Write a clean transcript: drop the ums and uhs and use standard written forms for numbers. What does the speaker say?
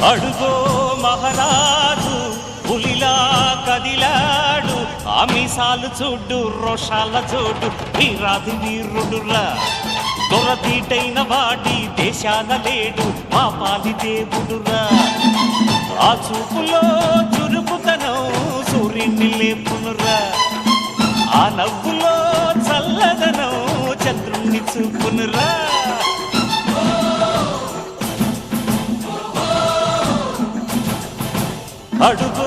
అడుగో మహారాజు పులిలా కదిలాడు, ఆమిసాలు చూడు రోషాల చూడు, వీరాది వీరుడురా. దొరతీటైన వాడి దేశాన లేడు, మా పాలి దేవుడురా. ఆ చూపులో చురుకుతనం సూర్యుని లేపునురా, ఆ నవ్వులో చల్లదనం చంద్రుణ్ణి చూపునురా. అడుగు